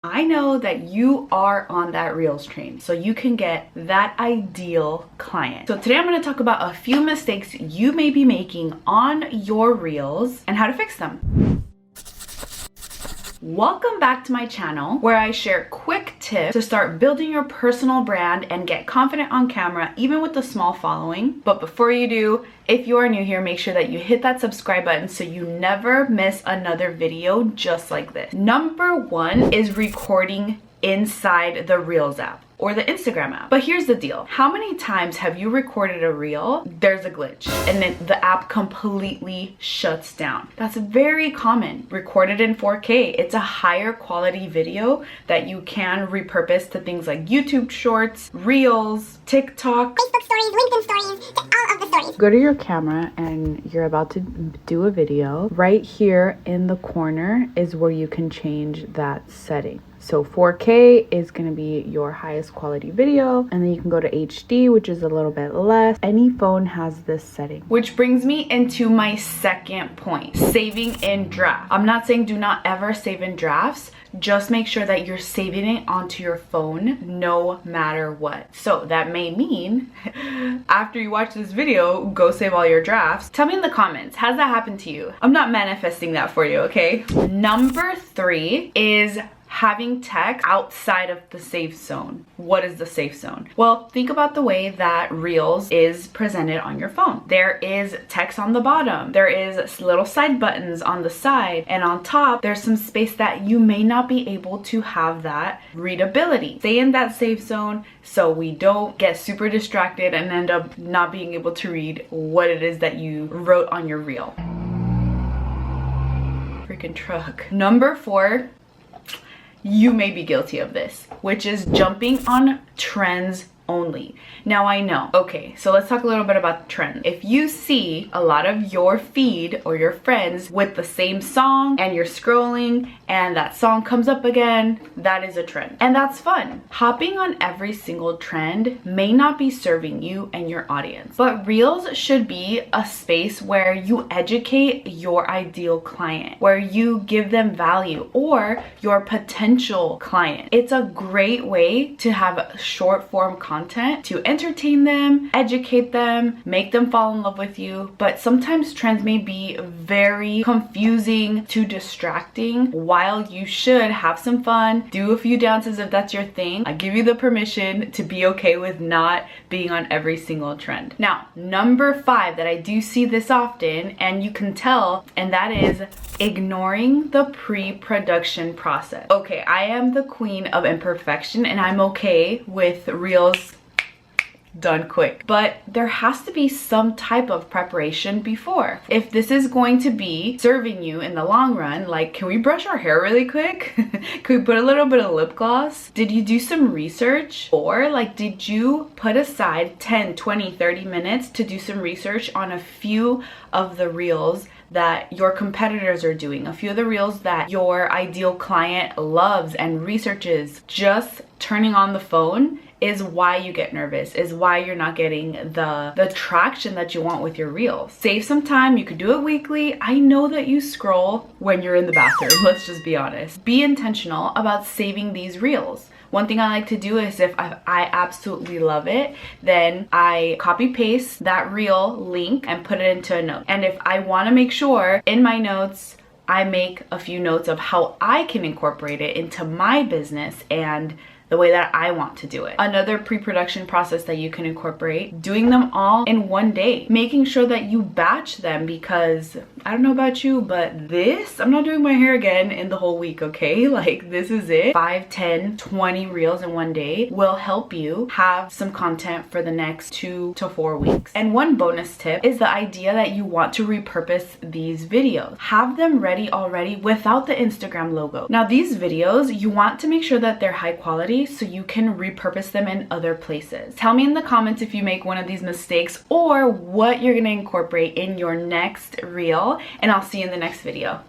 I know that you are on that Reels train, so you can get that ideal client. So today I'm going to talk about a few mistakes you may be making on your Reels and how to fix them. Welcome back to my channel where I share quick tips to start building your personal brand and get confident on camera even with a small following. But before you do, if you are new here, make sure that you hit that subscribe button so you never miss another video just like this. Number one is recording inside the Reels app or the Instagram app. But here's the deal. How many times have you recorded a reel, there's a glitch, and then the app completely shuts down? That's very common. Recorded in 4K. It's a higher quality video that you can repurpose to things like YouTube Shorts, Reels, TikTok, Facebook Stories, LinkedIn Stories, all of the stories. Go to your camera and you're about to do a video. Right here in the corner is where you can change that setting. So 4K is going to be your highest quality video, and then you can go to HD, which is a little bit less. Any phone has this setting. Which brings me into my second point, saving in draft. I'm not saying do not ever save in drafts, just make sure that you're saving it onto your phone no matter what. So that may mean after you watch this video, go save all your drafts. Tell me in the comments, has that happened to you? I'm not manifesting that for you, okay? Number 3 is having text outside of the safe zone. What is the safe zone? Well, think about the way that Reels is presented on your phone. There is text on the bottom. There is little side buttons on the side, and on top, there's some space that you may not be able to have that readability. Stay in that safe zone so we don't get super distracted and end up not being able to read what it is that you wrote on your reel. Freaking truck. Number 4, you may be guilty of this, which is jumping on trends only. Now I know. Okay, so let's talk a little bit about trends. If you see a lot of your feed or your friends with the same song and you're scrolling and that song comes up again, that is a trend. And that's fun. Hopping on every single trend may not be serving you and your audience, but Reels should be a space where you educate your ideal client, where you give them value, or your potential client. It's a great way to have short form content to entertain them, educate them, make them fall in love with you. But sometimes trends may be very confusing to distracting. While you should have some fun, do a few dances if that's your thing, I give you the permission to be okay with not being on every single trend. Now, number 5 that I do see this often, and you can tell, and that is ignoring the pre-production process. Okay, I am the queen of imperfection and I'm okay with Reels done quick, but there has to be some type of preparation before. If this is going to be serving you in the long run, like, can we brush our hair really quick? Can we put a little bit of lip gloss? Did you do some research? Or like, did you put aside 10, 20, 30 minutes to do some research on a few of the reels that your competitors are doing, a few of the reels that your ideal client loves and researches? Just turning on the phone is why you get nervous, is why you're not getting the traction that you want with your reels. Save some time. You could do it weekly. I know that you scroll when you're in the bathroom, let's just be honest. Be intentional about saving these reels. One thing I like to do is if I absolutely love it, then I copy paste that reel link and put it into a note. And if I want to make sure in my notes, I make a few notes of how I can incorporate it into my business and the way that I want to do it. Another pre-production process that you can incorporate, doing them all in one day, making sure that you batch them, because I don't know about you, but I'm not doing my hair again in the whole week, okay? Like, this is it. 5, 10, 20 reels in one day will help you have some content for the next 2 to 4 weeks. And one bonus tip is the idea that you want to repurpose these videos. Have them ready already without the Instagram logo. Now, these videos, you want to make sure that they're high quality so you can repurpose them in other places. Tell me in the comments if you make one of these mistakes or what you're gonna incorporate in your next reel, and I'll see you in the next video.